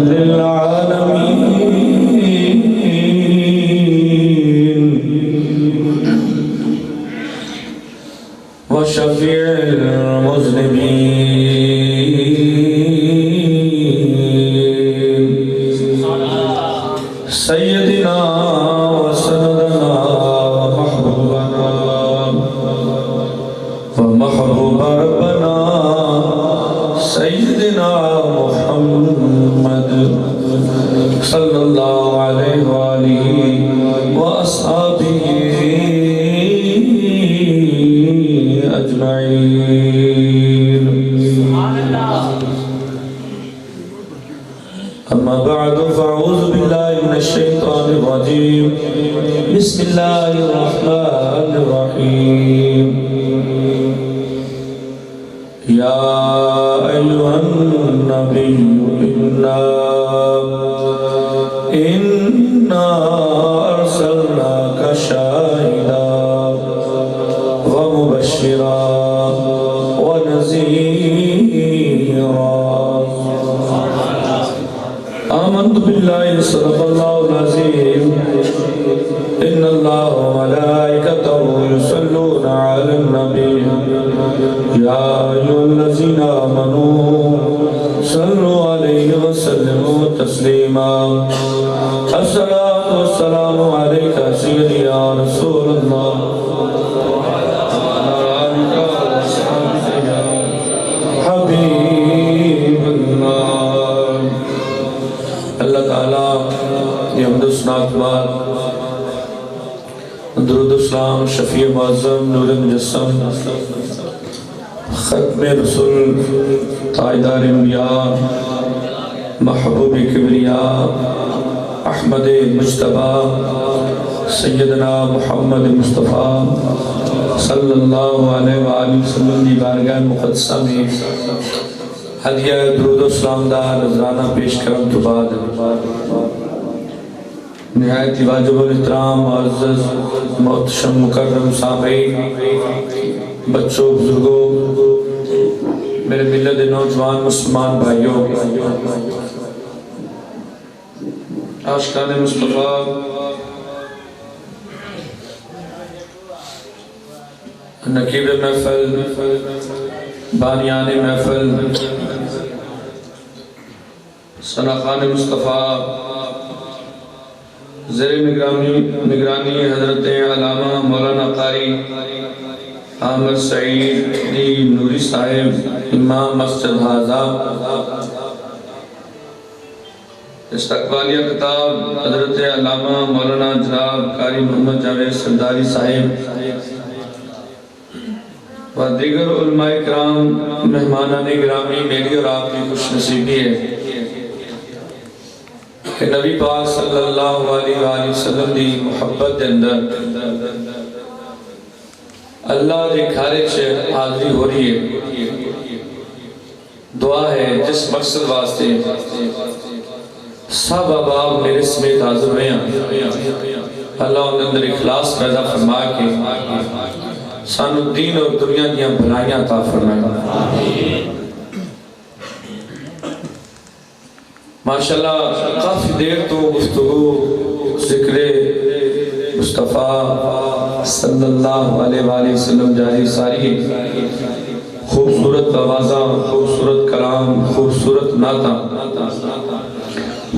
للعالمين وشفيع المذنبين سيدنا وسندنا ومحبوبنا ومحبوب ربنا سيدنا محمد صلى الله عليه وآله وأصحابه أجمعين. أما بعد فأعوذ بالله من الشيطان الرجيم. بسم الله الرحمن الرحيم. يا أيها النبي إنا أرسلناك شاهدا ومبشرا ونذيرا. آمنت بالله صدق الله العظيم. إن الله وملائكته يصلون على النبي يا أيها الذين آمنوا صلوا عليه وسلموا تسليما. الصلاة والسلام عليك سيدي يا رسول الله وعلى آلك وصحبك يا حبيب الله. اللہ تعالیٰ یہ حمد و ثنا بعد درود اسلام شفیع معظم نور مجسم ختم رسول تاجدار انبیاء محبوب کبریاء احمد مجتبی سیدنا محمد مصطفیٰ صلی اللہ علیہ وآلہ وسلم دی بارگاہ مقدسہ میں ہدیہ درود و اسلام دا نذرانہ پیش کرم تو بعد نہایت واجب الاحترام معزز محتشم مکرم سامعین بچوں بزرگوں میرے ملت نوجوان مسلمان بھائیوں عاشقان مصطفیٰ نقیب محفل بانیان محفل ثناخان مصطفیٰ زیر نگرانی حضرت علامہ مولانا قاری عامر سعید نوری صاحب امام مسجد حاضہ استقبالیہ خطاب حضرت علامہ مولانا جناب قاری محمد جاوید سرداری صاحب و دیگر علماء کرام مہمانان گرامی میری اور آپ کی خوش نصیبی ہے کہ نبی پاک صلی اللہ علیہ وآلہ وسلم دی محبت دے اندر اللہ دے کھارے سے حاضری ہو رہی ہے. دعا ہے جس مقصد واسطے سب احباب میرے سمیت حاضر ہوئے ہیں اللہ ان اندر اخلاص پیدا فرما کے سانو دین اور دنیا دیاں بھلائیاں عطا فرمائے. ماشاءاللہ کافی دیر تو گفتگو ذکر مصطفیٰ صلی اللہ علیہ وآلہ وسلم جاری ساری خوبصورت آوازاں خوبصورت کلام خوبصورت نعتاں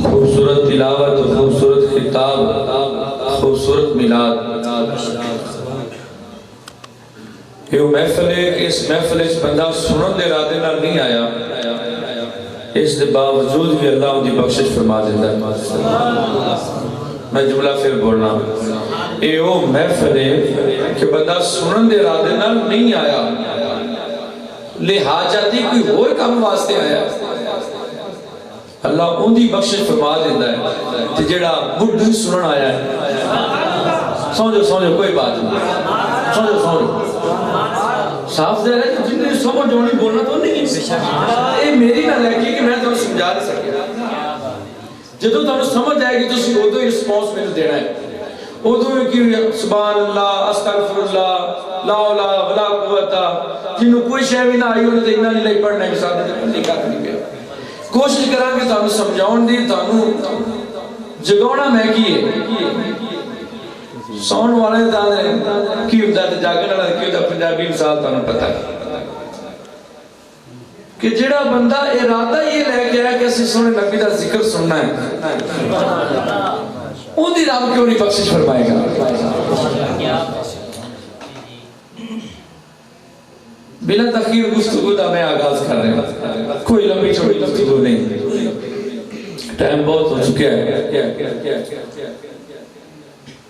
خوبصورت تلاوت خوبصورت خطاب خوبصورت میلاد. یہ محفل ہے کہ اس محفل اس بندہ سنن دے ارادے نال نہیں آیا اس دے باوجود بھی اللہ ان کی بخشش فرما دیتا ہے. میں جملہ پھر بولنا یہ وہ محفل ہے کہ بندہ سنن دے ارادے نال نہیں آیا لہٰذا دی کوئی اور کام واسطے آیا اللہ ان کی بخشش فرما دیتا ہے کہ جڑا بڑھ سنن آیا ہے. سمجھو کوئی بات نہیں سمجھو صاف دے رہے ہیں جن نے سمجھ جوڑی بولنا تو نہیں یہ میری نہ لگی کہ میں تو سمجھا نہیں سکتا. جدو تو سمجھ آئے گی تو ادو ہی رسپانس میں دینا ہے ادو کی سبحان اللہ استغفر اللہ لا الہ ولا قوت جنہوں کوئی شے بھی نہ آئی انہوں نے اتنا نہیں لئی پڑھنا ہے ساتھ نہیں کہا نہیں پیا کوشش کریں کہ تانوں سمجھاؤں دی تانوں جگونا میں کی ہے سون والے دانے کی ہوتا ہے جاگنا لگا کی ہوتا ہے پنجابی مثال تانوں پتہ ہے کہ جڑا بندہ ارادہ یہ لے کے آیا کہ اسی سونے نبی دا ذکر سننا ہے ان دی رب کیوں نہیں بخشش فرمائے گا بلا تخیر گفتگو دا میں آغاز کر رہے ہیں کوئی لمبی چھوڑی گفتگو نہیں ٹائم بہت ہو چکے ہیں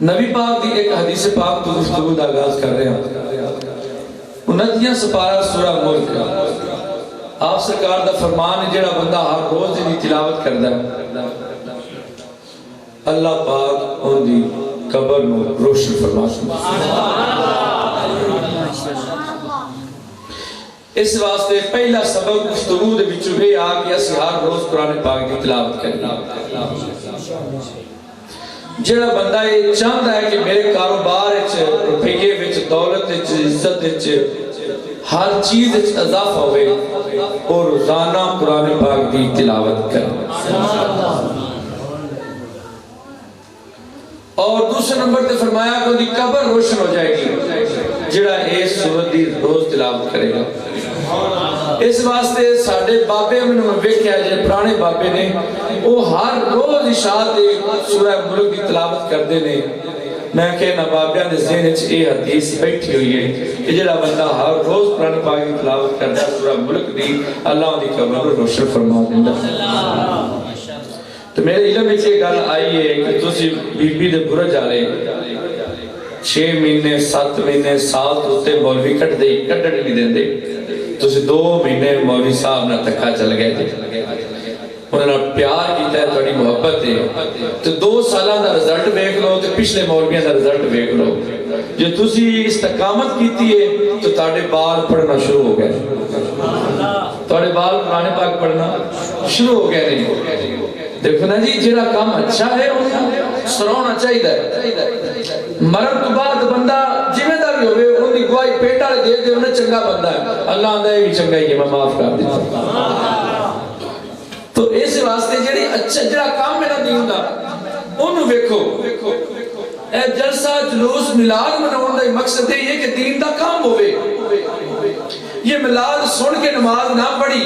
نبی پاک دی ایک حدیث پاک تو گفتگو دا آغاز کر رہے ہیں 29 سپارہ سورہ ملک آپ سرکار دا فرمان جڑا بندہ ہر روز دی تلاوت کردا ہے اللہ پاک ان دی قبر نو روشن فرما اس واسطے پہلا سبق گفتگو دے وچوں یہ آ کہ اسی ہر روز قرآن پاک دی تلاوت کرنا جڑا بندہ یہ چاہتا ہے کہ میرے کاروبار وچ روپیے وچ دولت وچ عزت وچ ہر چیز وچ اضافہ ہوئے اور روزانہ قرآن پاک دی تلاوت کرے اور دوسرے نمبر تے فرمایا کہ دی قبر روشن ہو جائے گی جڑا اس سورت دی روز تلاوت کرے گا اس واسطے ساڑھے بابے میں نے ویکھیا جائے پرانے بابے نے وہ ہر روز اشاعت سورہ ملک دی تلاوت کر دے نے میں کہنا بابیاں دے ذہن وچ یہ حدیث بیٹھی ہوئی ہے کہ جڑا بندہ ہر روز قرآن پاک کی تلاوت کرتا ہے سورہ ملک دی اللہ دی قبر کو روشن فرما دیندا تو میرے علم وچ یہ گل آئی ہے کہ تسی بی بی دے برج والے 6 مہینے 7 مہینے سال تو تے مولوی کڈن نہیں دیندے تسی 2 مہینے مولوی صاحب نہ تکا چل گئے تھے انہوں نے پیار کیتا ہے تھوڑی محبت ہے تو 2 سالہ دا رزلٹ بیک لو تو پچھلے مولویاں دا رزلٹ بیک لو جو تسی استقامت کیتی ہے تو تاڑے بال پڑھنا شروع ہو گئے تاڑے بال قرآن پاک پڑھنا شروع ہو گئے نہیں دیکھو نا جی جیرا کام اچھا ہے انہوں سرونا چاہیے ہے مرد تو بعد بندہ جمعہ دار بھی ہوئے انہوں نے گواہی پیٹا دے دے انہیں چنگا بندہ ہے اللہ اندہ بھی چنگا ہی کہ میں معاف کر دیتا تو اس واسطے جڑی اچھا جڑا کام میرا دین دا انہوں ویکھو اے جلسہ جلوس میلاد مناؤں دا مقصد ہے یہ کہ دین دا کام ہوئے یہ میلاد سن کے نماز نہ پڑھی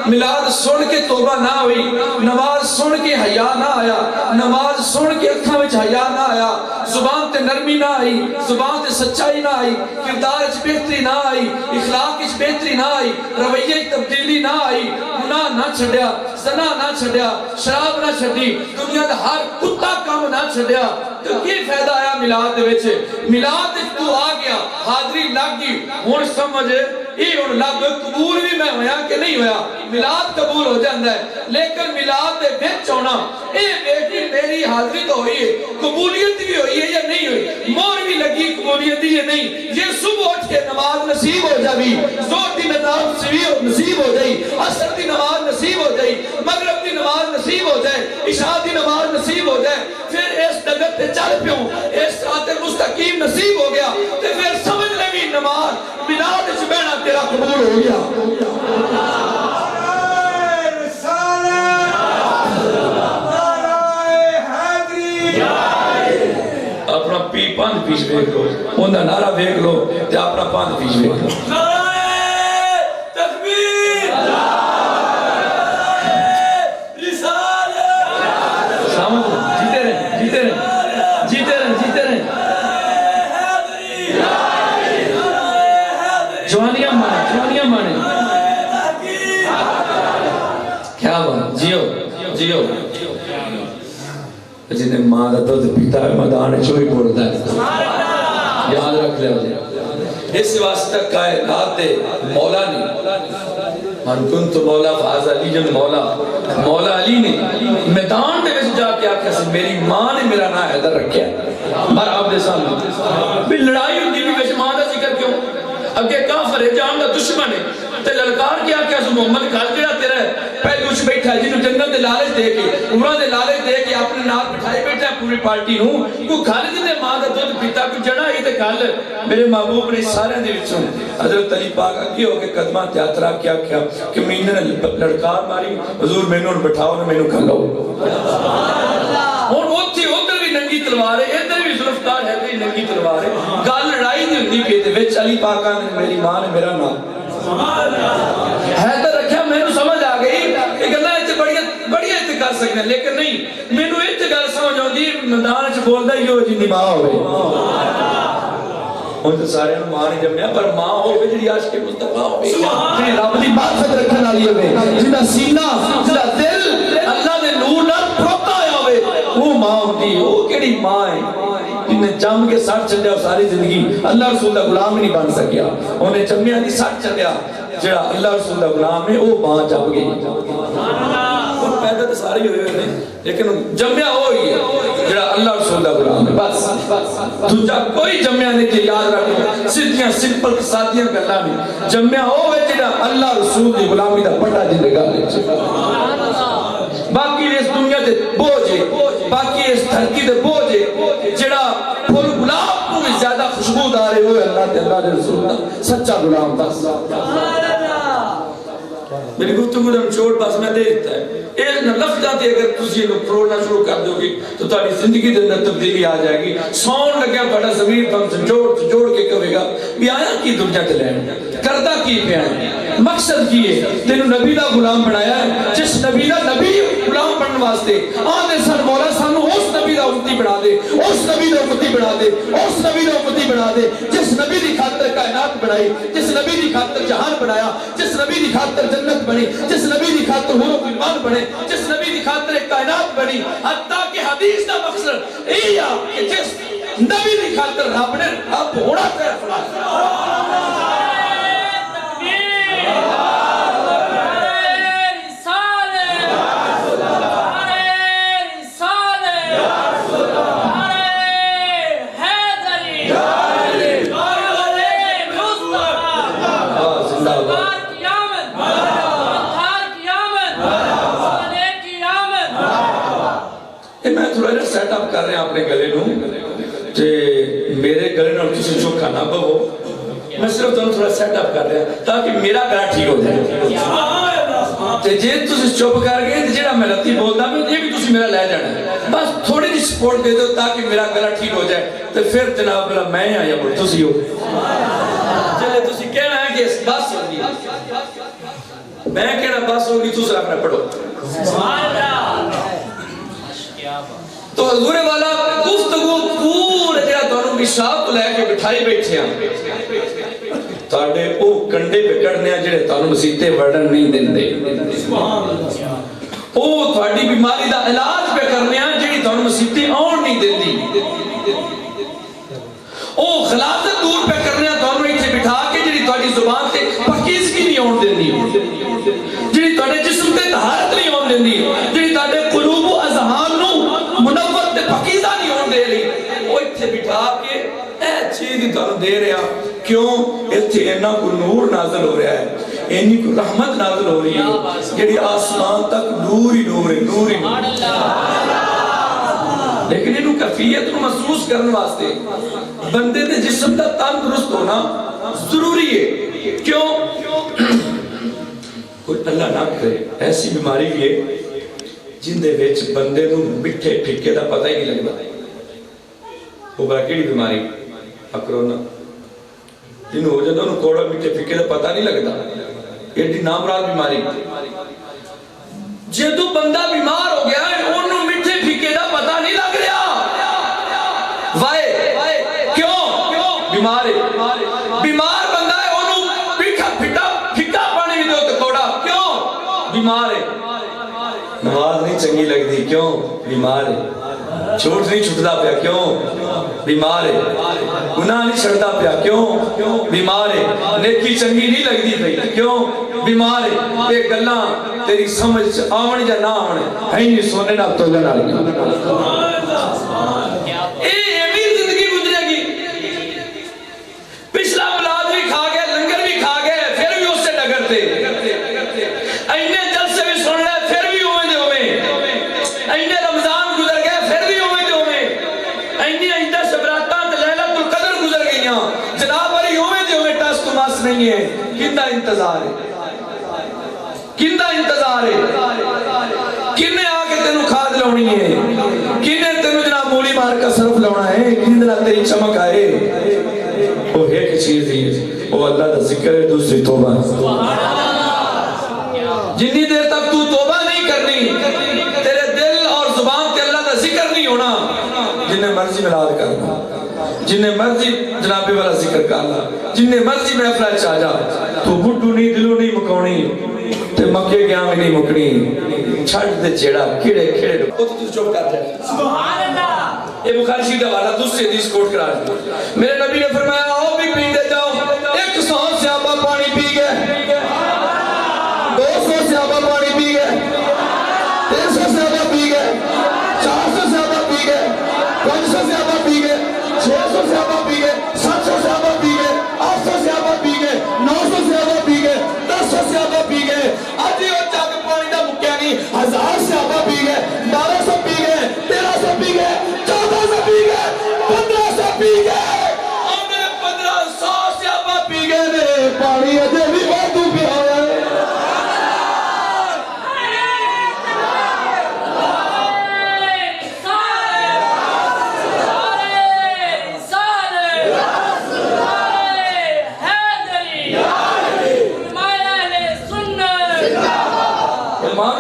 میلاد سن کے توبہ نہ ہوئی نماز سن کے حیا نہ آیا نماز سن کے اکھاں وچ حیا نہ آیا زبان تے نرمی نہ آئی زبان تے سچائی نہ آئی کردار وچ بہتری نہ آئی اخلاق وچ بہتری نہ آئی رویے وچ تبدیلی نہ آئی گناہ نہ چھڈیا زنا نہ چھڈیا شراب نہ چھڈی دنیا دا ہر کتا کام نہ چھڈیا تو کی فائدہ آیا میلاد دے وچ میلاد وچ تو آ گیا حاضری لگ گئی ہن سمجھ یہ ان لب قبول بھی میں ہویا کہ نہیں ہویا میلاد قبول ہو جاندہ ہے لیکن میلاد دے بیچ ہونا اے بیٹی میری حاضری تو ہوئی ہے قبولیت بھی ہوئی ہے یا نہیں ہوئی مور بھی لگی قبولیت بھی نہیں یہ صبح اٹھ کے نماز نصیب ہو جاوی زور دی نصیب ہو جائی عصر دی نماز نصیب ہو جائی مغرب دی نماز نصیب ہو جائے عشاء دی نماز نصیب ہو جائے پھر اس ڈگر تے چل پیوں اس صراط مستقیم نصیب ہو گیا تے پھر سمجھ لے بھی نماز میلاد وچ بیٹھنا تیرا قبول ہو گیا اپنا پانچ پیش بیک لو انہا نعرہ بیک لو تے اپنا 5 پیش بیک لو تکبیر رسالت جیتے رہیں جیتے رہیں جیتے رہیں جیتے رہیں جوانیاں مانے کیا بات جیو جیو جنہیں ماں دا دودھ پیتا ہے مدان چوئی بولتا ہے یاد رکھ لے مجھے اس واسطہ کائنات دے مولا نہیں من کنت مولا فاز علی جن مولا علی نے میدان دے ویسے جا کے آکھا سے میری ماں نے میرا نام حیدر رکھیا مر آپ دے سامنے بھی لڑائی ہوتی بھی ویسے ماں دا ذکر کیوں اگے کافر ہے جان دا دشمن ہے تے للکار کیا کیا سو محمد کھال جڑا تیرا ہے پہلے اس بیٹھے بیٹھا جنہوں جنت دے لالچ دے کے عمرہ دے لالچ دے کے اپنے نال بٹھائے بیٹھا پوری پارٹی نوں کوئی کھال جی ماں کا دودھ پیتا کوئی جڑا ہی تے کھال میرے محبوب نے سارے دے وچوں حضرت علی پاک اگے ہو کے قدمہ تیاترا کیا کہ مینہ نے لڑکار ماری حضور مینوں بٹھاؤ نہ مینوں کھلاؤ اور اوتھے ادھر بھی ننگی تلوار ہے ادھر بھی ذوالفقار ہے تے ننگی تلوار ہے گل لڑائی دی ہوندی پئی تے وچ علی پاک نے میری ماں نے میرا نام حیدر رکھیا مینوں سمجھ آ گئی کہ گلاں ایتھے بڑی ایتھے کر سکنے لیکن نہیں مینوں ایتھے گل سمجھ آندی میدان وچ بولدا ہی ہو جی ماں ہوے ہن تے سارے نوں ماں نہیں جمیا پر ماں ہوے جڑی عاشق مصطفی ہوے جڑی رب دی معرفت رکھن والی ہوے جدا سینہ جدا دل اللہ دے نور نال پروتا ہویا ہوے وہ ماں ہوندی او کیڑی ماں ہے جنہیں جم کے سٹ چلیا ساری زندگی اللہ رسول دا غلام نہیں بن سکیا انہیں جمیا نہیں سٹ چلیا جڑا اللہ رسول دا غلام ہے وہ ماں جم گئی اور پیدا تو سارے ہوئے ہوئے لیکن جمیا ہوئی ہے جڑا اللہ رسول دا غلام ہے بس دوجا کوئی جمیا نہیں کہ یاد رکھو سیدھیاں سمپل سادیاں گلاں نہیں جمیا ہوئے جڑا اللہ رسول دی غلامی دا پٹا جندے گل باقی اس دنیا دے بوجھ ہے باقی اس دھرتی دے بوجھ ہے جڑا پھول گلاب کو بھی زیادہ خوشبودار ہے وہ اللہ تے اللہ دے رسول دا سچا غلام بس میری گفتگو دا نچوڑ بس میں دے دیتا ہے ایک لفظات اگر تسی یہ لوگ پرولنا شروع کر دو گی تو تاری زندگی دے اندر تبدیلی آ جائے گی سون لگیا بڑا ضمیر تم سے جوڑ کے کہے گا بھی آیا کی دنیا تے لین کردہ کی پہ آئے مقصد کی ہے تینوں نبی دا غلام بنایا ہے جس نبی دا نبی غلام بننے واسطے آدھے سن مولا سانو اس نبی دا امتی بنا دے اس نبی دا امتی بنا دے اس نبی دا امتی بنا دے جس نبی دی خاطر کائنات بنائی جس نبی دی خاطر جہان بنایا جس نبی دی خاطر جنت بنی جس نبی دی خاطر حور و غلمان بنے جس نبی دی خاطر ایک کائنات بنی حتیٰ کہ حدیث دا مقصد یہی ہے کہ جس نبی دی خاطر رب نے رب ہونا کر سیٹ اپ کر رہے ہیں اپنے گلے نوں تے میرے گلے نال تسی چوکھا نہ بہو میں صرف تانوں تھوڑا سیٹ اپ کر رہا تاکہ میرا گلا ٹھیک ہو جائے تے جے تسی چپ کر گئے تے جڑا میں رتی بولدا میں یہ بھی تسی میرا لے جانا ہے بس تھوڑی جی سپورٹ دے دو تاکہ میرا گلا ٹھیک ہو جائے تے پھر جناب اللہ میں آ یا تسی ہو چلے تسی کہنا ہے کہ بس ہوگی میں کہنا بس ہوگی تسی اپنا پڑھو سبحان اللہ تو حضور والا گفتگو پورے جڑا تانوں مشاب لے کے بٹھائی بیٹھے ہیں تاڑے او کنڈے پہ کڑنے ہیں جڑے تانوں مسیتے وڑن نہیں دیندے او تھوڑی بیماری دا علاج پہ کرنے ہیں جڑی تانوں مسیتے آن نہیں دیندی او خلافت دور پہ کرنے ہیں تانوں ایتھے بٹھا کے جڑی تھوڑی زبان تے پاکیزگی نہیں آن دیندی جڑی تھوڑے جسم تے طہارت نہیں آن دیندی جڑی تھوڑے قلوب و اذہان نو منور تے پاکیزہ نہیں ہون دے رہی وہ اتھے بٹھا کے اے چیز ہی تانوں دے رہا کیوں اتھے اینا کو نور نازل ہو رہا ہے اینی کو رحمت نازل ہو رہی ہے جڑی آسمان تک نور ہی نور ہے نور ہی نور لیکن انہوں کفیت کو محسوس کرنے واسطے بندے دے جسم دا تندرست ہونا ضروری ہے کیوں کوئی اللہ نہ کرے ایسی بیماری بھی ہے جن دے ویچ بندے نو مٹھے پھکے دا پتہ ہی نہیں لگتا وہ بڑا کیڑی بیماری اکرونا جنہوں ہو جاتا انہوں کوڑا مٹھے پھکے دا پتہ نہیں لگتا یہ دی نامراد بیماری جدو بندہ بیمار ہو گیا ہے انہوں مٹھے پھکے دا پتہ نہیں لگ رہا وائے کیوں بیمار ہے بیمار بندہ ہے انہوں پھکا پانی بھی دو تو کوڑا کیوں بیمار ہے نماز نہیں چنگی لگ دی کیوں بیمار ہے چھوٹ نہیں چھٹدا پیا کیوں بیمار ہے گناہ نہیں چھڑدا پیا کیوں بیمار ہے نیکی چنگی نہیں لگ دی پئی کیوں بیمار ہے یہ گلاں تیری سمجھ آون یا نہ آون ہے ہی نہیں سونے نال تولن والی اے ایویں زندگی گزرے گی پچھلا اولاد بھی کھا گئے لنگر بھی کھا گئے پھر بھی اس سے ڈگرتے اینے جلسے بھی سن لے پھر بھی انتظار ہے کندا انتظار ہے کنے آ کے تینوں کھاد لونی ہے کنے تینوں جناب مولی مار کا صرف لونا ہے کنے تیری چمک آئے وہ ایک چیز ہے وہ اللہ کا ذکر ہے دوسری توبہ جتنی دیر تک تو توبہ نہیں کرنی تیرے دل اور زبان کے اللہ کا ذکر نہیں ہونا جنہیں مرضی ملاد کرنا جنہیں مرضی جنابے والا ذکر کرنا جنہیں مرضی محفلہ چاہ جا تو بھٹو نہیں دلو نہیں مکونی تے مکے گیا میں نہیں مکنی چھڑ دے چیڑا کھڑے کھڑے وہ تو چوپ کر جائے سبحان اللہ یہ بخاری شریف کا حوالہ دوسری حدیث کوٹ کرا دیا میرے نبی نے فرمایا آؤ بھی پیندے جاؤ 100 صحابہ پانی پی گئے 200 صحابہ پانی پی گئے 300 صحابہ پی گئے 400 صحابہ پی گئے 500 صحابہ پی گئے 600 صحابہ پی گئے 700 صحابہ پی گئے 800 صحابہ پی گئے 900 صحابہ پی گئے 1000 صحابہ پی گئے آج یہ جاگ پانی دا مکیا نہیں 1000 صحابہ پی گئے 1200 پی گئے 1300 پی گئے 1400 پی گئے 1500 پی گئے اور میرے 1500 صحابہ پی گئے میرے پانی اجے بھی بہت پیا ہوا ہے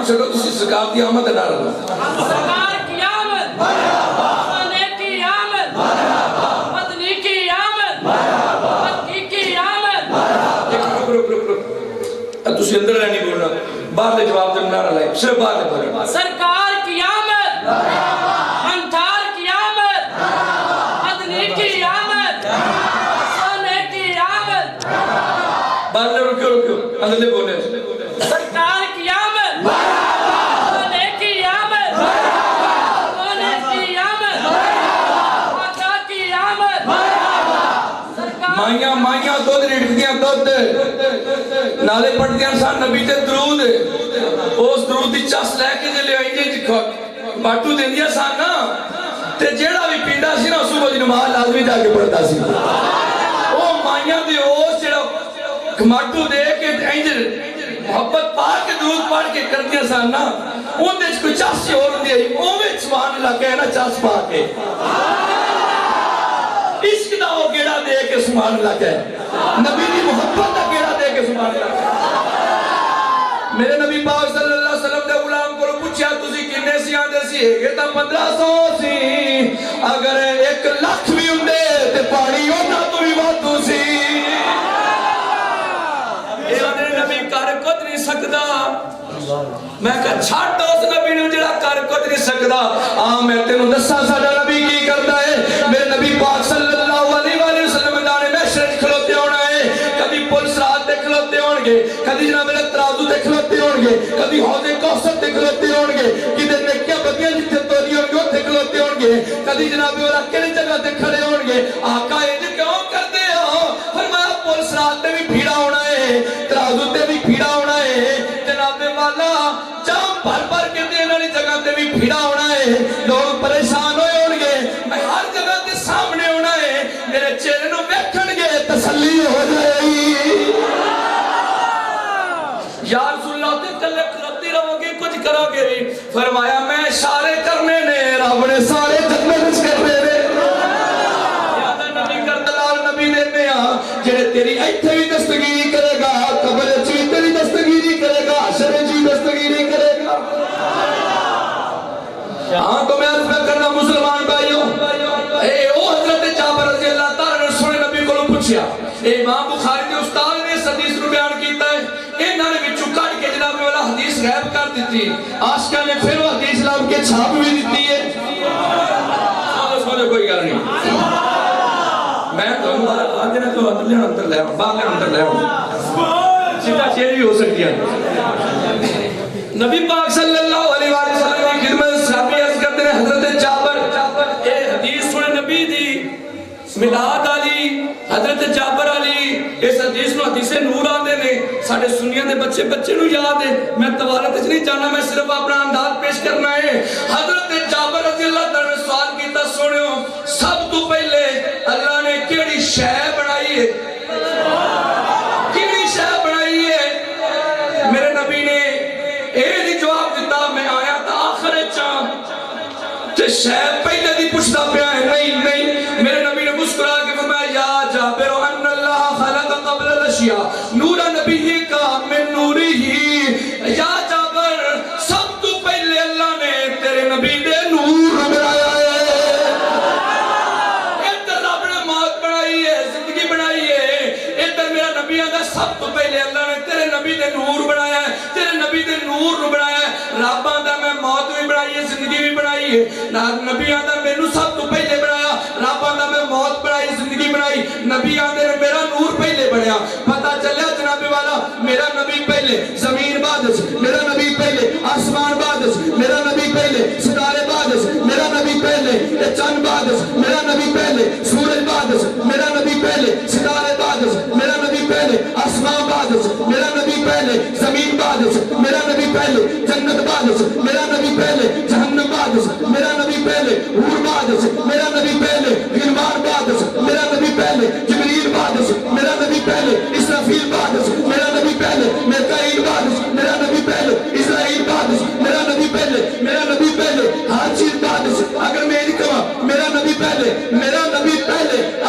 چلو تسی سرکار دی آمد ادا رہا سرکار کی آمد خانے کی آمد مدنی کی آمد مکی کی آمد اب تسی اندر رہنی بولنا باہر لے جواب دے نعرہ لائے صرف باہر لے بولنا سرکار کی آمد منتار کی آمد مدنی کی آمد خانے کی آمد باہر لے رکھو اندر لے بولنے سرکار کی آمد مائیاں مائیاں دودھ ریڑھدیاں دودھ نالے پڑھدیاں سان نبی تے درود اس درود دی چس لے کے جلے آئی جی باٹو دیں دیا سان نا تے جیڑا بھی پینڈا سی نا صبح دی نماز لازمی جا کے پڑھتا سی وہ مائیاں دی اس جیڑا کماٹو دے کے اینجل محبت پا کے درود پڑھ کے کر دیا سان نا ان دیچ کوئی چس سے اور دی آئی اوہ سبحان اللہ کہنا چس پا کے عشق دا وہ گیڑا دے کے سبحان اللہ کہے نبی دی محبت دا گیڑا دے کے سبحان اللہ کہے میرے نبی پاک صلی اللہ علیہ وسلم دے غلام کو پوچھا تسی کنے سی آندے سی یہ تا 1500 سی اگر 1 لاکھ بھی ہوندے تے پانی ہونا تو بھی واتو سی اے آنے نبی کر کچھ نہیں سکدا میں کہا چھاٹ اس نبی نے جڑا کر کچھ نہیں سکدا میں تینوں دسا ساڈا نبی کی کردا ہے میرے نبی پاک صلی اللہ علیہ وسلم دانے محشر کھلوتے ہونا ہے کبھی پولیس رات دے کھلوتے ہون گے کبھی جناب ترازو دے کھلوتے ہون گے کبھی حوض کوثر دے کھلوتے ہون گے کدھر نیکیاں بدیاں جتھے توری ہون گے اوتھے کھلوتے ہون گے کبھی جناب والا کہڑی جگہ تے کھڑے ہون گے آقا انج کیوں کردے ہو فرمایا پولیس رات تے بھی بھیڑا ہونا ہے ترازو تے بھی بھیڑا ہونا ہے جناب والا جام بھر بھر کے دین والی جگہ تے بھی بھیڑا ہونا ہے لوگ پریشان ہوئے ہون گے میں ہر جگہ تے سامنے ہونا ہے میرے چہرے نو ویکھن گے تسلی ہو جائے گی یا رسول اللہ تے کلے کھلوتی رہو گے کچھ کرو گے فرمایا میں اشارے کرنے نے رب نے سارے جتنے کچھ کرنے نے یاد نبی کردلال نبی دیتے ہیں جڑے تیری ایتھے بھی دستگیری کرے گا قبر وچ بھی تیری دستگیری کرے گا حشر وچ بھی دستگیری کرے گا ہاں تو میں عرض کرنا مسلمان بھائیوں اے او حضرت جابر رضی اللہ تعالی نے سنے نبی کو پوچھیا امام بخاری کے استاد نے اس حدیث کو بیان کیتا ہے انہوں نے وچوں کٹ کے جناب والا حدیث غائب کر دیتی عاشقاں نے پھر وہ حدیث لاب کے چھاپ بھی دیتی ہے سمجھو کوئی گل نہیں میں تو آج نے تو اندر لے باہر اندر لے سیدھا چیز بھی ہو سکتی ہے نبی پاک صلی اللہ علیہ وسلم کی خدمت صحابی عرض کرتے ہیں حضرت جابر اے حدیث سنے نبی دی میلاد علی حضرت جابر علی اس حدیث نو حدیث نور آندے نے ساڑھے سنیاں دے بچے نو یاد ہے میں توالت اس نہیں چاہنا میں صرف اپنا انداز پیش کرنا ہے حضرت جابر رضی اللہ تعالیٰ نے سوال کیتا سنو سب تو پہلے اللہ نے کیڑی شے بنائی ہے کیڑی شے بنائی تے شاید پہلے دی پوچھتا پیا ہے نہیں نہیں میرے نبی نے مسکرا کے فرمایا یا جابر ان اللہ خلق قبل الاشیاء نور نبی کا من نوری ہی یا جابر سب تو پہلے اللہ نے تیرے نبی دے نور بنایا ہے ادھر رب نے موت بنائی ہے زندگی بنائی ہے ادھر میرا نبی آدھا سب تو پہلے اللہ نے تیرے نبی دے نور بنایا ہے تیرے نبی دے نور بنایا ہے رب آدھا میں موت بھی بنائی ہے زندگی بھی بنائی ہے نبی آدھا میں نو سب تو پہلے بنایا رب آدھا میں موت بنائی زندگی بنائی نبی آدھا نے میرا نور پہلے بنایا پتہ چلیا جناب والا میرا نبی پہلے زمین بادش میرا نبی پہلے آسمان بادش میرا نبی پہلے ستارے بادش میرا نبی پہلے چند بادش میرا نبی پہلے سورج بادش میرا نبی پہلے ستارے بادش میرا نبی پہلے آسمان بادش میرا نبی پہلے زمین بادش میرا نبی پہلے جنت بادش میرا نبی پہلے جہنم بادش میرا نبی پہلے حور بادش میرا نبی پہلے غلمان بادش میرا نبی پہلے جبریل بادش میرا نبی پہلے اسرافیل بادش میرا نبی پہلے میکائیل بادش میرا نبی پہلے اسرائیل بادش میرا نبی پہلے ہر چیز بادش اگر میں نہیں کہا میرا نبی پہلے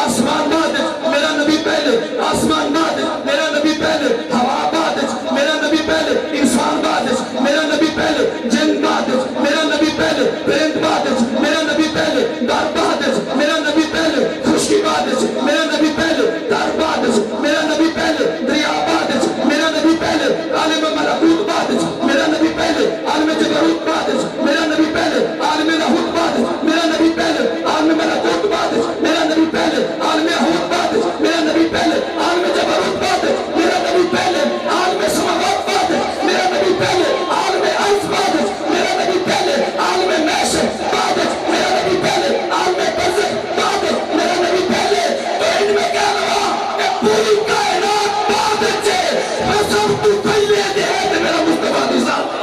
آسمان بادش میرا نبی پہلے آسمان بادش میرا نبی پہلے ہوا بادش میرا نبی پہلے انسان بادش میرا نبی پہلے جن بادش میرا نبی پہلے پرند بادش میرا نبی پہلے در بادش میرا نبی پہلے خشکی بادش میرا نبی پہلے در بادش میرا نبی پہلے دریا بادش میرا نبی پہلے عالم ملکوت بادش میرا نبی پہلے عالم جبروت بادش میرا نبی پہلے عالم لاہوت بادش میرا نبی پہلے عالم ملکوت بادش میرا نبی پہلے عالم لاہوت بادش میرا نبی پہلے عالم جبروت بادش میرا نبی پہلے عالم سماوات بادش میرا نبی پہلے عالم عرض بادش میرا نبی پہلے عالم معیشت بادش میرا نبی پہلے عالم برزخ بادش میرا نبی پہلے تو ان میں کیا رہا کہ پوری کائنات بادش ہے میں سب تو پہلے دے ہے میرا مصطفیٰ دی ذات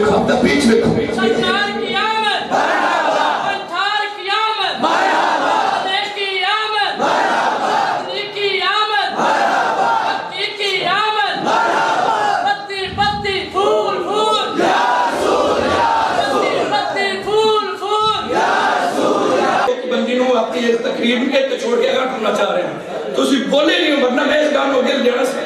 آپ دا پیچھ میں سرکار کی آمد منتھار کی آمد خدے کی آمد خدے کی آمد پتی کی آمد پتی پتی پھول پھول پتی پتی پھول پھول بندی نو اپنی ایک تقریب ایک چھوڑ کے اگر کرنا چاہ رہے ہیں تو اسی بولے نہیں ہوں ورنہ میں اس گان ہو گیا لینا سے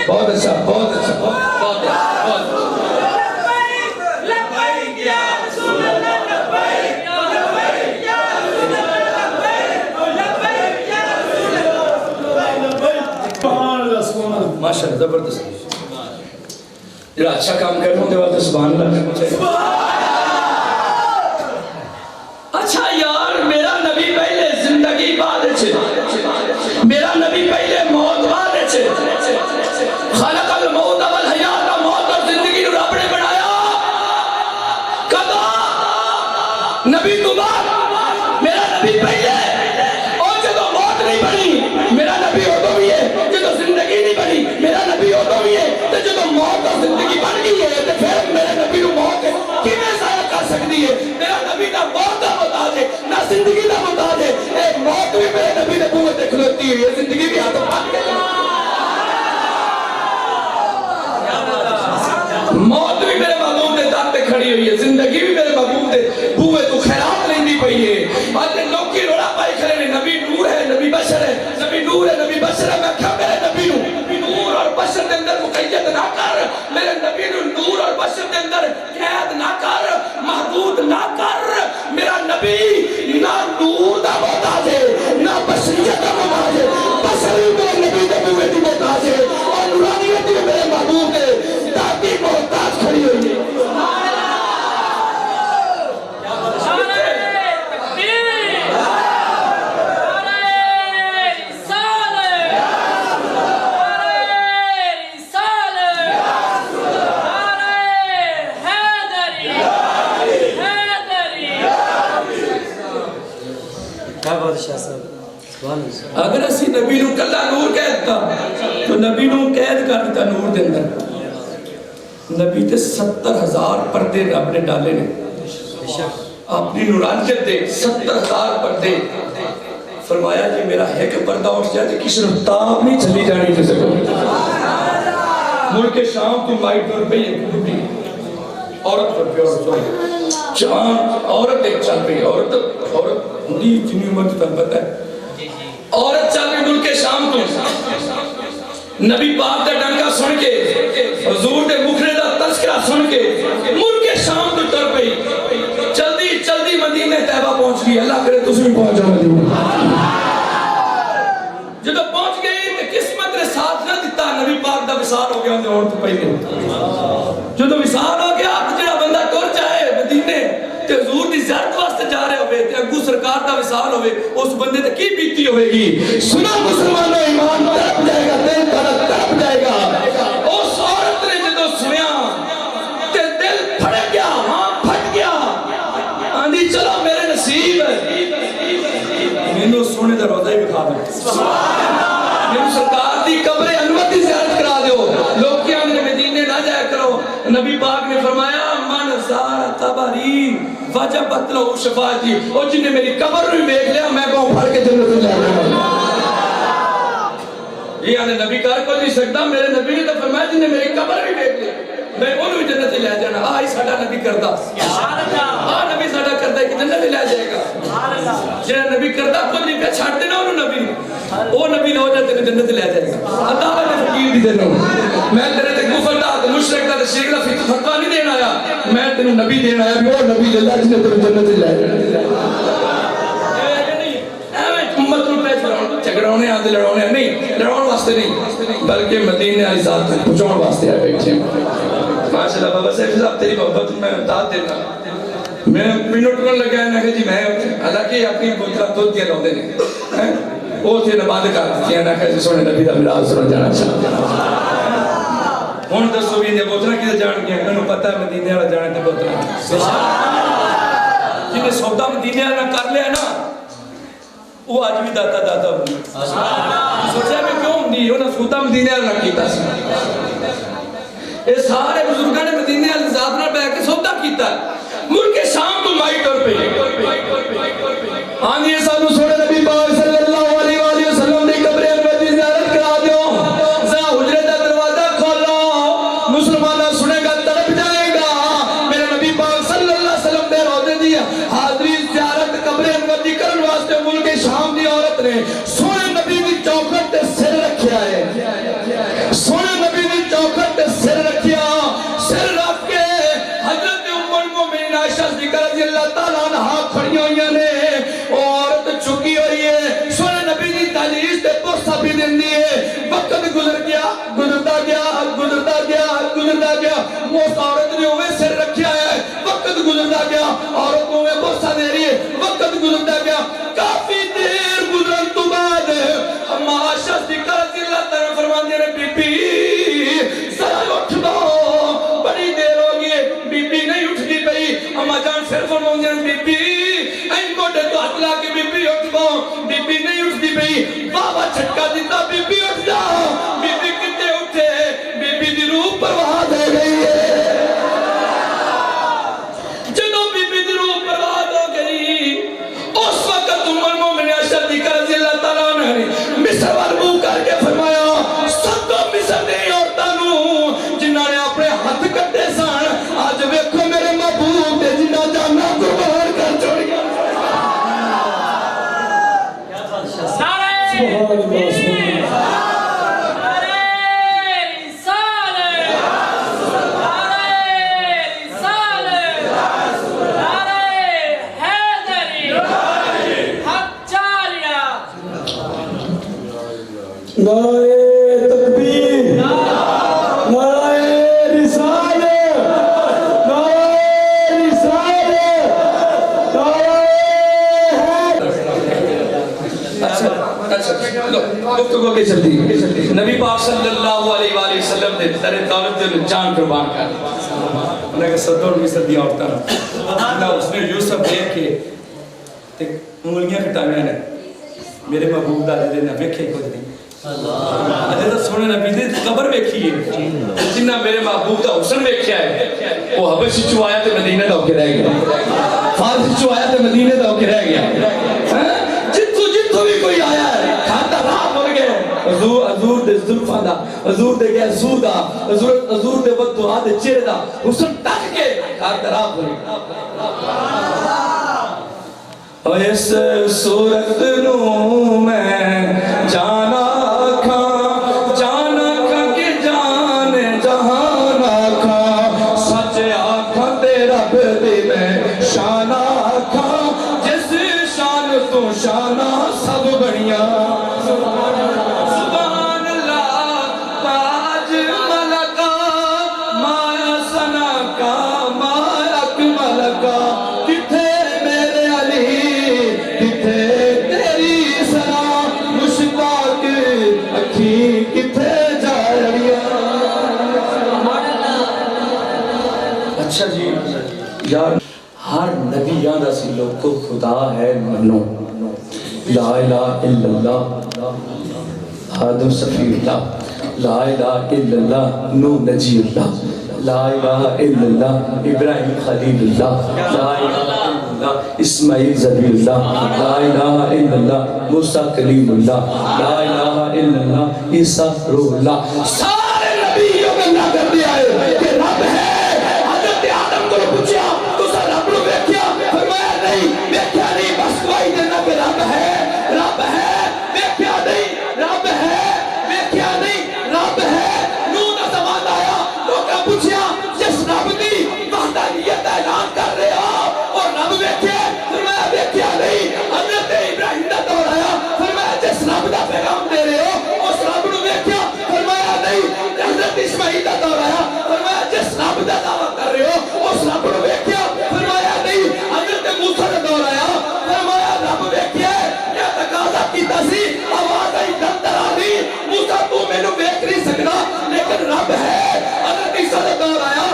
بہت اچھا بہت اچھا بہت ماشاء اللہ زبردست جڑا اچھا کام کرنے کے بعد سبحان اللہ کرنا چاہیے اچھا یار میرا نبی پہلے زندگی بعد چھے میرا نبی پہلے موت بعد چھے خلق الموت والحیات موت اور زندگی نو رب نے بنایا کدا نبی تو بعد میرا نبی پہلے اور جدو موت نہیں بنی میرا نبی ہوتا بھی ہے جدو زندگی نہیں بنی میرا نبی ہوتا بھی ہے تو جدو موت اور زندگی بن گئی ہے تو پھر میرے نبی نو موت کیویں ضائع کر سکتی ہے میرا نبی نہ موت دا محتاج ہے نہ زندگی دا محتاج ہے ایک موت بھی میرے نبی نے قوت کھلوتی ہوئی ہے زندگی بھی ہاتھوں پاک کے موت بھی میرے محبوب دے دان پہ کھڑی ہوئی ہے زندگی بھی میرے محبوب دے بوئے تو خیرات لیندی پئی ہے آج لوگ کی روڑا پائی کھڑے نے نبی نور ہے نبی بشر ہے نبی نور ہے نبی بشر ہے میں کیا میرے نبی نور اور بشر دے اندر مقید نہ کر میرے نبی نور اور بشر دے اندر قید نہ کر محدود نہ کر میرا نبی نہ نور دا محتاج ہے نہ بشریت دا محتاج ہے بشری میرے نبی دے بوئے دی محتاج ہے اور نورانیت بھی میرے محبوب دے داتی محتاج کھڑی ہوئی ہے بات شاہ صاحب سبحان اللہ اگر اسی نبی نو کلا نور کہہ دیتا تو نبی نو قید کر دیتا نور دے اندر نبی تے 70,000 پردے رب نے ڈالے نے اپنی نورانیت دے 70,000 پردے فرمایا کہ میرا ایک پردہ اٹھ جائے تو کسی نے تاب نہیں چلی جانی کسی کو ملک شام تو مائٹ پر پہ عورت پر پہ عورت چاند عورت ایک چل پہ عورت نہیں جنہی عمر تو پتہ ہے عورت چل پہ ملک شام تو نبی پاک کا ڈنگا سن کے حضور دے مخرے دا تذکرہ سن کے ملک شام تو ٹر پئی جلدی جلدی مدینہ طیبہ پہنچ گئی اللہ کرے تُس بھی پہنچ جاؤ مدینہ جدو پہنچ گئی تو قسمت نے ساتھ نہ دیتا نبی پاک دا وصال ہو گیا اندھے عورت پہلے جدو وصال ہو گیا تو جڑا بندہ ٹر جائے مدینے تے حضور دی زیارت واسطے جا رہے ہوئے تے اگو سرکار دا وصال ہوئے اس بندے تے کی بیتی ہوئے گی سنا مسلمانوں ایمان تڑپ جائے گا دل تڑپ جائے گا اس عورت نے جدو سنیا تے دل پھڑک گیا ہاں پھٹ گیا آندھی چلو میرے نصیب مینوں سونے دا روضہ ہی بکھا دو میرے سرکار دی قبر انور دی زیارت کرا دیو لوگ کیا نے مدینے نہ جایا کرو نبی پاک نے فرمایا من زار قبری وجبت لہو شفاعتی اور جن نے میری قبر بھی دیکھ لیا میں کہوں پھڑ کے جنت میں جائے گا یہ آنے نبی کار کو نہیں سکتا میرے نبی نے تو فرمایا جن نے میری قبر بھی دیکھ لیا میں انہوں بھی جنت لے جانا آئی ساڑھا نبی کردہ نبی ساڑھا کردہ ہے کہ جنت لے جائے گا جنہ نبی کردہ خود نہیں پہ چھاٹ دینا انہوں نبی وہ نبی نہ ہو جاتے کہ جنت لے جائے گا اللہ نے فقیر بھی دینا میں تیرے تے کفر دا مشرک دا شرک دا فتوہ نہیں دینا آیا میں تیرے نبی دینا آیا بھی وہ نبی اللہ جنہ تیرے جنت لے جائے امت نو پہ جھگڑونے آدھے لڑونے نہیں لڑون واسطے نہیں بلکہ مدینے آئی ذات تک پچھوڑ واسطے آئے بیٹھے ماشاءاللہ بابا صاحب تیری محبت میں داد دینا میں منٹ میں لگا ہے نا کہ جی میں حالانکہ اپنی بوتلہ دودھ دیا لوگ دینے وہ تھے نباد کر دیا نا کہ سونے نبی دا ملال سنو جانا چاہتا ہون دسو بھی انہیں بوتلہ کیسے جان گیا انہوں پتہ ہے مدینے والا جانے تے بوتلہ جنہیں سودا مدینے والا کر لیا نا وہ آج بھی داتا داتا ہوئی سوچا میں کیوں نہیں انہوں سودا مدینے والا کیتا سی یہ سارے بزرگاں نے مدینے والا ذات نہ بیٹھ کے سودا کیتا ملک شام تو مائی ٹر پہ ہاں یہ سانو سونے نبی پاک صلی اللہ علیہ وآلہ وسلم نے قبر انور دی زیارت کرا دیو ذرا حجرے دا دروازہ کھولو مسلمانہ سنے گا تڑپ جائے گا میرے نبی پاک صلی اللہ علیہ وسلم نے روزے دی حاضری زیارت قبر انور دی کرن واسطے ملک شام دی عورت نے سونے نبی دی چوکھٹ تے سر رکھیا ہے سونے نبی دی چوکھٹ تے سر رکھیا سر رکھ کے حضرت ام المومنین عائشہ صدیقہ رضی اللہ تعالیٰ عنہ کھڑی ہوئی نے عورت چکی ہوئی ہے سونے نبی دی تعلیش تے پوسا بھی دن دیئے وقت گزر گیا گزرتا گیا گزرتا گیا گزرتا گیا اس عورت نے ہوئے سر رکھیا ہے وقت گزرتا گیا عورت ہوئے پوسا دے رہی ہے وقت گزرتا گیا کافی دیر گزرن تو بعد اما عائشہ صدیقہ رضی اللہ تعالیٰ فرمان دے رہے بی بی ذرا اٹھ دو بڑی دیر ہو گئی بی بی نہیں اٹھ دی پئی اما جان پھر فرمان دے رہے بی بی این کوٹے تو ہاتھ لا کے بی بی اٹھ دو بی بی نہیں اٹھ دی پئی بابا چھٹکا دیتا بی بی اٹھ جاؤ بی بی کتے اٹھے بی بی دی روح پرواز ہو گئی ہے جنہوں بی بی دی روح پرواز ہو گئی اس وقت ام المومنین عائشہ صدیقہ رضی اللہ تعالیٰ عنہ نے مصر والبو کر کے فرمایا سب کو مصر دے عورتانوں جنہوں نے اپنے ہاتھ کٹے سان آج ویکھو میرے محبوب دے جنہ جانا قربان کر چھوڑیا نعرہ تکبیر نعرہ رسالت نعرہ رسالت گفتگو کے چلتی نبی پاک صلی اللہ علیہ وآلہ وسلم نے ترے دولت دل جان قربان کر انہوں نے کہا صدر مصر دی عورتاں اس نے یوسف دیکھ کے انگلیاں کٹانے میرے محبوب دا دے نہ ویکھے کچھ نہیں اجے تو سونے نبی دی قبر ویکھی ہے جنہ میرے محبوب دا حسن ویکھیا ہے وہ حبش چوں آیا تے مدینے دا ہو کے رہ گیا فارس چوں آیا تے مدینے دا ہو کے رہ گیا جتھوں بھی کوئی آیا ہے کھاتا راہ بن گئے حضور دے زلفاں دا حضور دے گئے حضور دا حضور دے بددعا دے چہرے دا حسن تک کے کھاتا راہ بن گئے اور اس صورت نو میں جانا کھا کہ جان جہان آکھاں سچ آکھاں تے رب دی میں شان آکھاں جس شان تو شانہ سب بڑیاں سبحان اللہ تاج ملکا مایا سنا کا مایا اکمل کا کتھے اچھا جی یار ہر نبی یاد اسی لوگ کو خدا ہے منو لا الہ الا اللہ آدم صفی اللہ لا الہ الا اللہ نوح نجی اللہ لا الہ الا اللہ ابراہیم خلیل اللہ لا الہ الا اللہ اسماعیل ذبیح اللہ لا الہ الا اللہ موسیٰ کلیم اللہ لا الہ الا اللہ عیسیٰ روح اللہ سارے نبیوں میں اللہ کر دیا ہے کہ رب ہے پوچھا تو سر رب نو ویکھیا فرمایا نہیں ویکھیا نہیں بس گواہی دینا کہ رب ہے ویکھیا نہیں رب ہے ویکھیا نہیں رب ہے نوح دا زمان آیا لوکاں پوچھیا جس رب دی وحدانیت اعلان کر رہے ہو اور رب ویکھیا فرمایا ویکھیا نہیں حضرت ابراہیم دا دور آیا فرمایا جس رب دا پیغام دے رہے ہو اس رب نو ویکھیا فرمایا نہیں حضرت اسماعیل دا دور آیا فرمایا جس رب دا دعویٰ کر رہے ہو اس رب نو ویکھیا فرمایا نہیں حضرت موسیٰ دا دور آیا فرمایا رب ویکھیا کیا تقاضا کیتا سی آواز آئی دندر آنی موسیٰ تو میں نو ویکھ نہیں سکنا لیکن رب ہے حضرت عیسیٰ دا دور آیا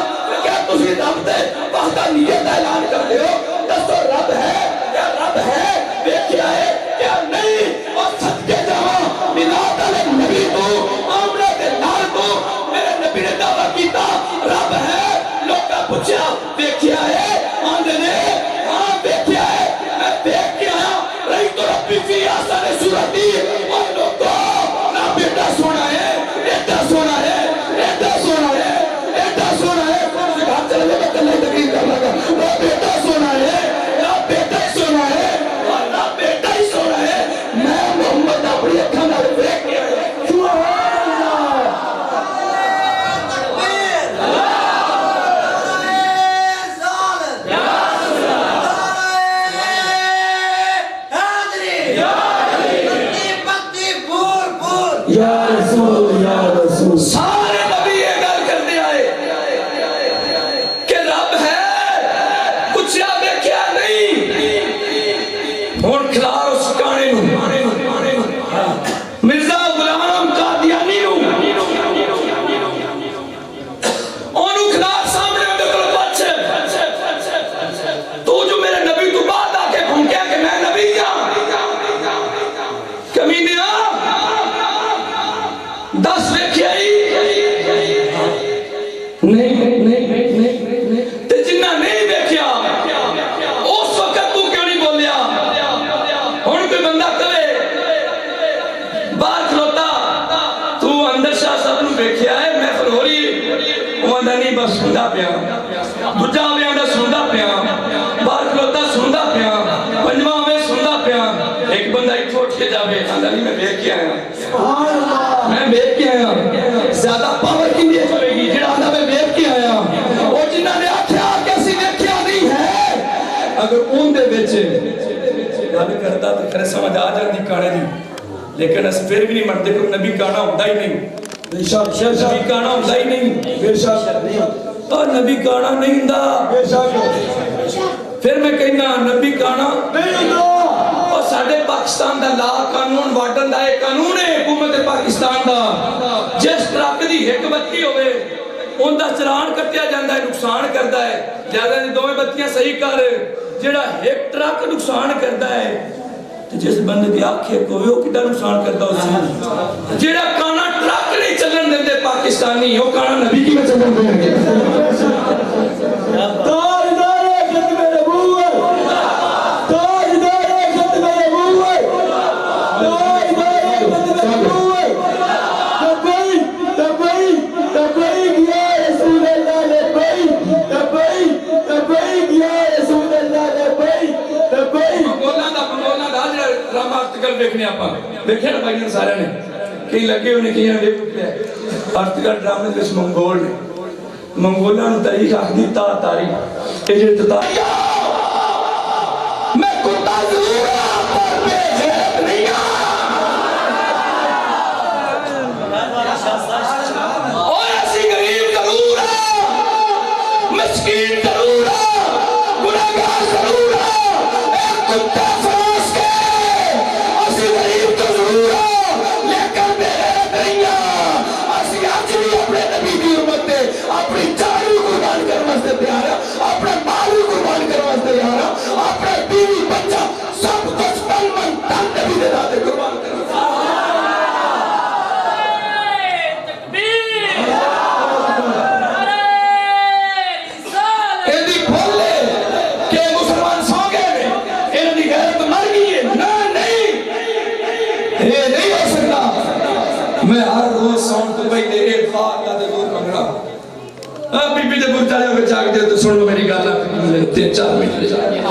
کیا تسی رب دے وحدانیت اعلان کر رہے ہو دسو رب ہے ویکھیا ہے کیا نہیں اور صدقے جاواں میلاد علی نبی تو آمنہ دے نال تو میرے نبی نے دعویٰ کیتا رب ہے لوکاں پوچھیا ویکھیا ہے آندے نے ہاں ویکھیا ہے میں دیکھ کے آیا رہی تو ربی فی احسن صورتی اور لوگوں نہ بیٹا سونا ہے ایڈا سونا ہے ایڈا سونا ہے ایڈا سونا ہے گھر چلے جائے میں کلے تقریر کر لگا نہ بیٹا سونا ہے نہ بیٹا ہی سونا ہے اور نہ بیٹا ہی سونا ہے میں محمد اپنی اکھاں نال ویکھ کے آیا سارے نبی یہ گل کرتے آئے کہ رب ہے پوچھیا ویکھیا نہیں ہن کھلار اس گانے نو مرزا غلام قادیانی نو اونوں کھلار سامنے اندر کول پچھ تو جو میرے نبی تو بعد آ کے بھونکیا کہ میں نبی ہاں کمینیا دس ویکھیا نہیں تے جنہ نہیں ویکھیا اس وقت تو کیوں نہیں بولیا ہن کوئی بندہ کہے باہر کھلوتا تو اندر شاہ صاحب نو ویکھیا ہے محفل ہو رہی وہ آندا نہیں بس سندا پیا دوجا میں آندا سندا پیا باہر کھلوتا سندا پیا پنجواں میں سندا پیا ایک بندہ ایتھوں اٹھ کے جاوے آندا نہیں میں ویکھ کے آیا سبحان اللہ میں ویکھ کے آیا زیادہ پاور کی لیے چلے گی جڑا آندا میں ویکھ کے آیا اور جنہاں نے آکھیا کہ اسی ویکھیا نہیں ہے اگر اون دے وچ گل کردا تے پھر سمجھ آ جاندی کانے دی لیکن اس پھر بھی نہیں منتے کہ نبی کانا ہوندا ہی نہیں بے شک نبی کانا ہوندا ہی نہیں بے شک اور نبی کانا نہیں ہوندا بے شک پھر میں کہنا نبی کانا نہیں ہوندا اور ساڈے پاکستان دا لا قانون واڈن دا ایک قانون ہے حکومت پاکستان دا جس ٹرک دی ایک بتی ہوئے ان دا چلان کٹیا جاندا ہے نقصان کردا ہے لہذا دوویں بتیاں صحیح کر جڑا ایک ٹرک نقصان کردا ہے تو جس بندے دی آنکھیں کوئی وہ کتنا نقصان کرتا اس سے جیڑا کانا ٹرک نہیں چلن دیندے پاکستانی وہ کانا نبی کی میں چلن دیں گے تاجدار ختم نبوت تاجدار ختم نبوت تاجدار ختم نبوت لبیک یا رسول اللہ لبیک لبیک یا رسول اللہ لبیک منگولا دا جڑا ڈرامہ ارتگل دیکھنے آپ دیکھے نا بھائیوں سارے نے کئی لگے ہونے کئی نے دیکھ ارتگل ڈرامے جس منگول نے منگولا نے تاریخ آخری تاریخ کہ جڑے تاریخ میں کتا ضرور ہاں پر بے غیرت نہیں ہاں اور ایسی غریب ضرور ہاں مسکین ضرور ہاں گناہگار ضرور ہاں ایک کتا فراس کے اسی غریب تو ضرور ہاں لیکن بے غیرت نہیں ہاں اسی آج بھی اپنے نبی کی حرمت دے اپنی جانوں قربان کرنے واسطے تیار ہے اپنے مالوں قربان کرنے واسطے تیار ہے اپنے بیوی بچہ سب کچھ تن من تن نبی دے داتے قربان کرنے واسطے ایدی بھولے کہ مسلمان سو گئے میں ایدی غیرت مر گئی ہے نہیں یہ نہیں ہو سکتا میں ہر روز سون تو پہلے ایک بار اللہ دے دور منگنا بی بی دے بور چاہے ہوئے جاگ دے تو سن لو میری گالا 3-4 منٹ لے جائے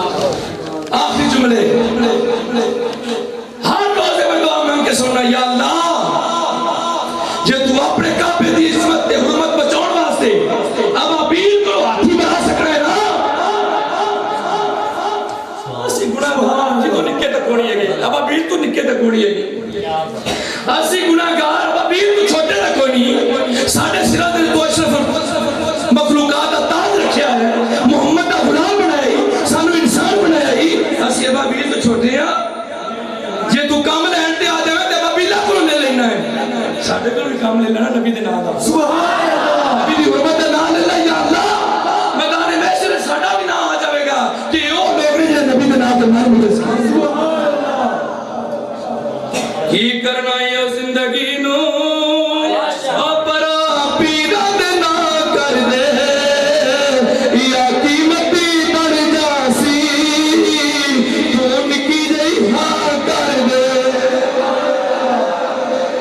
آخری جملے ہر روزے میں دعا میں ان کے سننا یا اللہ یہ تو اپنے کعبے دی عظمت تے حرمت بچاؤن واسطے اب ابیل کو ہاتھی بنا سک رہے نا اسی گناہ بہاں جی تو نکے تک ہونی ہے گئی اب ابیل تو نکے تک ہونی ہے گئی اسی گناہ گار اب ابیل تو چھوٹے تک ہونی ساڑھے سرات دل کو اشرف مخلوقات تاج رکھیا ہے محمد دا غلام بنائی سانو انسان بنائی اسی اب ابیل تو چھوٹے ہیں یہ تو کام لہن تے آ جائے تے اب ابیلہ کو لے لینا ہے ساڑھے کو بھی کام لے لینا نبی دے نام دا سبحان اللہ نبی دی حرمت دا نام لے یا اللہ میدان محشر ساڑھا بھی نام آ جائے گا کہ وہ لوگ نے نبی دے نام دا نام مجھے سبحان اللہ کی کرنا یہ زندگی نو اپرا پیرا دے نہ کر دے یا قیمتی بڑھ جاسی تو نکی جئی ہاں کر دے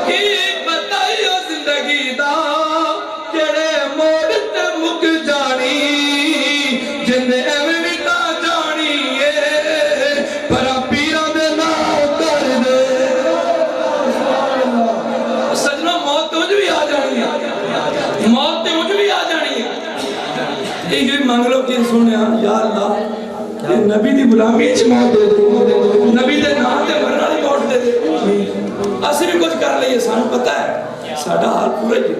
کی بتائیو زندگی دا کیڑے موڑ تے مک جانی جن ایویں بھی نہ جانی ہے پر پیرا دے نہ کر دے سجنا موت تو مجھ بھی آ جانی ہے موت تے مجھ بھی آ جانی ہے یہ مانگ لو کہ سنیا یا اللہ یہ نبی دی غلامی چ موت دے دے نبی دے نام تے مرن والی موت دے دے اسی بھی کچھ کر لئیے سانو پتہ ہے ساڈا حال پورا ہی ہے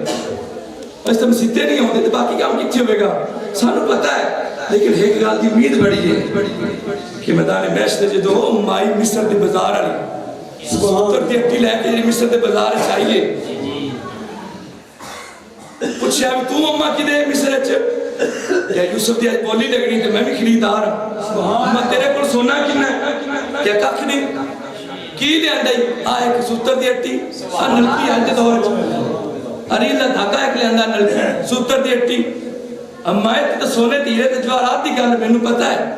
اس تے مسیتے نہیں ہوندے تے باقی کام کتھے ہوئے گا سانو پتہ ہے لیکن ایک گل دی امید بڑی ہے کہ میدان محشر جدوں مائی مصر دے بازار والی سبحان دی ہٹی لے کے جڑی مصر دے بازار چاہیے پوچھیا بھی تو اماں کی دے مصر وچ یا یوسف دی بولی لگنی تے میں بھی خریدار ہاں میں تیرے کول سونا کتنا ہے کیا ککھ نہیں کی دے انڈائی آ ایک سوتر دی ہٹی آ نلکی آج دے دور وچ اری دا دھاگا ایک لیندا نلکی سوتر دی ہٹی اماں تے سونے دی ہیرے تے جواہرات دی گل مینوں پتہ ہے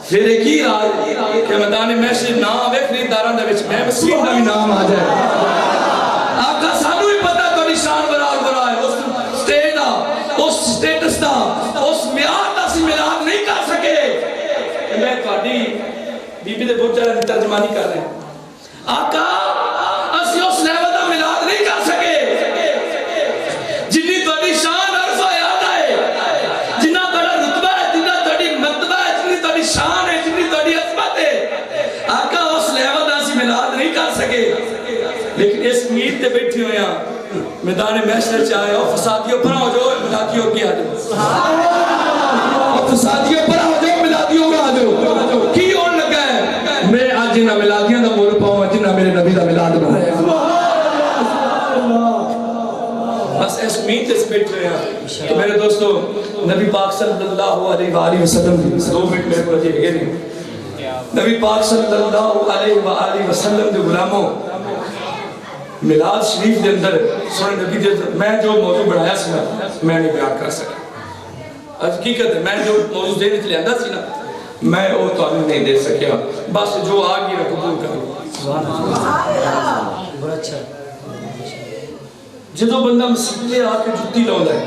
پھر ایک ہی راز کہ میدان محشر نام آوے خریداراں دے وچ میں مسکین دا بھی نام آ جائے آقا سانو بھی پتہ تو نشان برار ہے اس سٹیج دا اس سٹیٹس دا اس میعاد دا سی میلاد نہیں کر سکے میں تہاڈی بی بی دے بہت زیادہ ترجمانی کر رہے ہیں آقا اسی اس لیول دا میلاد نہیں کر سکے جنی تہاڈی شان عرفہ یاد آئے جنہ تہاڈا رتبہ ہے جنہ تہاڈی مرتبہ ہے جنی تہاڈی شان ہے جنی تہاڈی عظمت ہے آقا اس لیول دا سی میلاد نہیں کر سکے لیکن اس امید تے بیٹھے ہوئے ہیں میدان محشر چاہے اور فسادیوں پر ہو جو ملادیوں کی آ جاؤ اور فسادیوں پر ہو جو ملادیوں کا آ جاؤ کی اور لگا ہے میں آج جنہ ملادیاں دا مول پاؤں جنہ میرے نبی دا ملاد بنایا بس اس امید سے بیٹھ رہے ہیں تو میرے دوستو نبی پاک صلی اللہ علیہ وآلہ وسلم 2 منٹ میرے کو رجے گئے نہیں نبی پاک صلی اللہ علیہ وآلہ وسلم دے غلاموں میلاد شریف دے اندر سونے نبی دے میں جو موضوع بڑھایا سی نا میں نہیں بیان کر سکا حقیقت ہے میں جو موضوع دینے کے لیے آندا سی نا میں وہ تو نہیں دے سکیا بس جو آ گئی قبول کرو بڑا اچھا جدو بندہ مسجد آ کے جتی لاؤندا ہے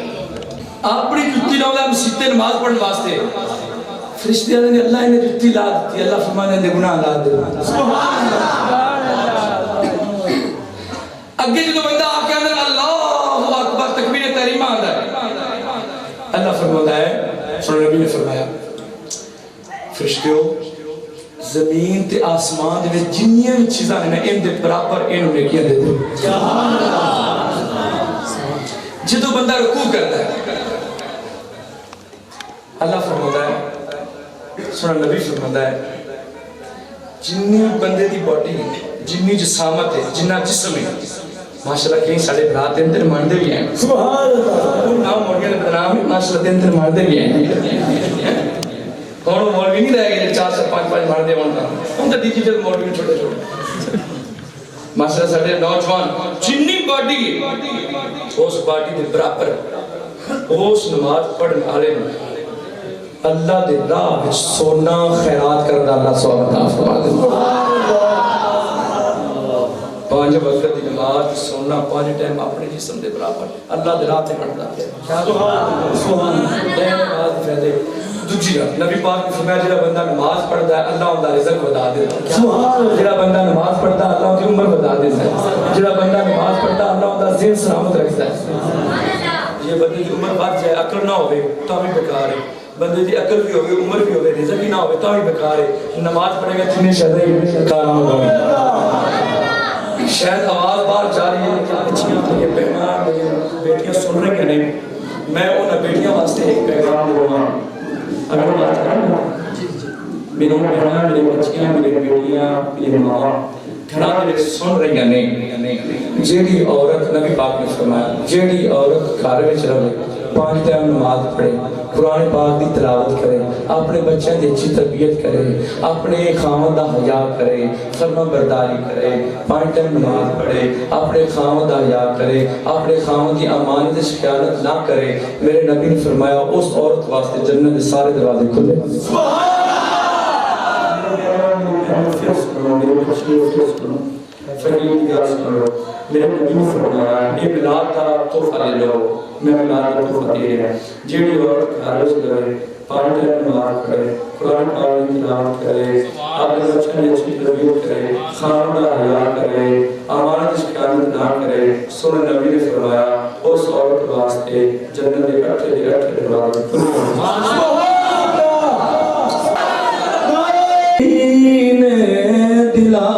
اپنی جتی لاؤندا ہے مسجد نماز پڑھنے واسطے فرشتے نے اللہ نے جتی لا دی اللہ فرمانے دے گناہ لا دے سبحان اللہ اگے جدو بندہ آ کے اندر اللہ اکبر تکبیر تحریمہ آندا ہے اللہ فرماتا ہے سن نبی نے فرمایا فرشتیو زمین تے آسمان دے جنیاں چیزاں نے ان دے برابر انہوں نے کیا دے دے جدو بندہ رکوع کرتا ہے اللہ فرماتا ہے سن نبی فرماتا ہے جنی بندے دی باڈی جنی جسامت ہے جنہ جسم ہے ماشاءاللہ کہیں ساڑے برات دن تر مردے بھی ہیں سبحان اللہ وہ نام موڑیاں نے بدنام ہے ماشاءاللہ دن تر مردے بھی ہیں اور وہ مولوی نہیں رہ گئے 4 سے 5 مردے ہونا ان کا ڈیجیٹل مولوی میں چھوٹے چھوٹے ماشاءاللہ ساڑے نوجوان جنی باڈی اس باڈی دے برابر اس نماز پڑھنے والے اللہ دے راہ سونا خیرات کرنا اللہ سواب عطا فرما دے 5 وقت دی نماز سونا 5 ٹائم اپنے جسم دے برابر اللہ دے راہ تے پڑھدا ہے سبحان اللہ دوسری نبی پاک نے فرمایا جڑا بندہ نماز پڑھدا ہے اللہ اوندا رزق ودا دیندا ہے سبحان اللہ جڑا بندہ نماز پڑھدا ہے اللہ دی عمر ودا دیندا ہے جڑا بندہ نماز پڑھدا ہے اللہ اوندا ذہن سلامت رکھدا ہے سبحان اللہ یہ بندے دی عمر بڑھ جائے عقل نہ ہوے تو بھی بیکار ہے بندے دی عقل بھی ہوے عمر بھی ہوے رزق بھی نہ ہوے تو بھی بیکار ہے نماز پڑھے گا جتنے شرعی کارام ہوے شاید آواز باہر جا رہی ہے کہ بچیاں یہ پیغام بیٹیاں سن رہی ہیں نہیں میں ان بیٹیاں واسطے ایک پیغام دوں اگر بات کروں میری بہناں میری بچیاں میری بیٹیاں میری ماں گھراں دے سن رہی ہیں نہیں جیڑی عورت نبی پاک نے فرمایا جیڑی عورت گھر وچ رہے 5 ٹائم نماز پڑھے قرآن پاک دی تلاوت کرے اپنے بچوں کی اچھی تربیت کرے اپنے خاوند دا حیا کرے فرما برداری کرے 5 ٹائم نماز پڑھے اپنے خاوند دا حیا کرے اپنے خاوند کی امانت سے خیانت نہ کرے میرے نبی نے فرمایا اس عورت واسطے جنت کے سارے دروازے کھلے میرے نبی نے فرمایا یہ میلاد کا تحفہ لے لو میں میلاد کا تحفہ دے رہا جیڑی عورت گھر وچ رہے 5 ٹائم نماز پڑھے قرآن پاک کی تلاوت کرے اپنے بچوں کی اچھی تربیت کرے خاوند کا حیا کرے امانت سے خیانت نہ کرے سن نبی نے فرمایا اس عورت واسطے جنت کے 8 دروازے کھلے دلا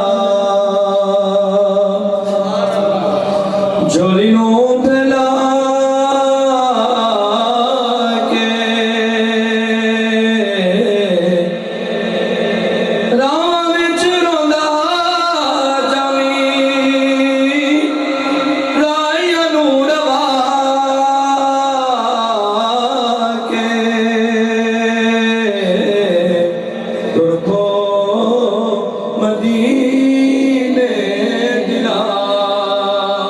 جولینوں پھیلا کے راہ وچ روندا جاویں رائیاں نوں روا کے تر پو مدینہ